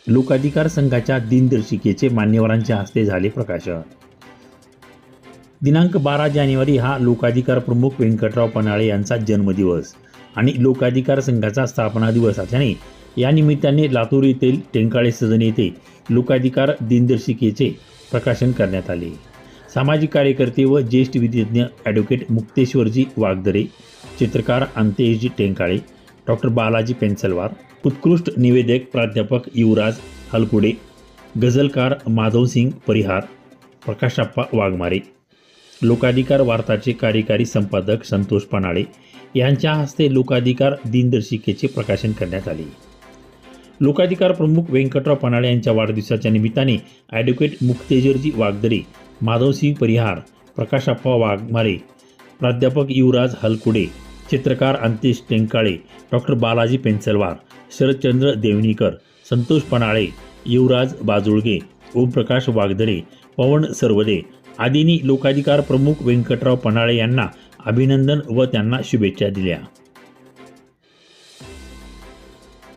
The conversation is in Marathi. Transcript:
लोकाधिकार संघाच्या दिनदर्शिकेचे मान्यवरांच्या हस्ते झाले प्रकाशन। दिनांक 12 जानेवारी हा लोकाधिकार प्रमुख व्यंकटराव पन्हाळे यांचा जन्मदिवस आणि लोकाधिकार संघाचा स्थापना दिवस असल्याने या निमित्ताने लातूर येथील टेंकाळे सदन येथे लोकाधिकार दिनदर्शिकेचे प्रकाशन करण्यात आले। सामाजिक कार्यकर्ते व ज्येष्ठ विधिज्ञ ॲडव्होकेट मुक्तेश्वरजी वागदरे, चित्रकार अंतेशजी टेंकाळे, डॉक्टर बालाजी पेन्सलवार, उत्कृष्ट निवेदक प्राध्यापक युवराज हलकुडे, गझलकार माधवसिंग परिहार, प्रकाशप्पा वाघमारे, लोकाधिकार वार्ताचे कार्यकारी संपादक संतोष पन्हाळे यांच्या हस्ते लोकाधिकार दिनदर्शिकेचे प्रकाशन करण्यात आले। लोकाधिकार प्रमुख व्यंकटराव पन्हाळे यांच्या वाढदिवसाच्या निमित्ताने ॲडव्होकेट मुक्तेश्वरजी वागदरे, माधवसिंग परिहार, प्रकाशप्पा वाघमारे, प्राध्यापक युवराज हलकुडे, चित्रकार अंतेश टेंकाळे, डॉक्टर बालाजी पेन्सलवार, शरदचंद्र देवणीकर, संतोष पन्हाळे, युवराज बाजुळगे, ओमप्रकाश वागदरे, पवन सरवदे आदींनी लोकाधिकार प्रमुख व्यंकटराव पन्हाळे यांना अभिनंदन व त्यांना शुभेच्छा दिल्या।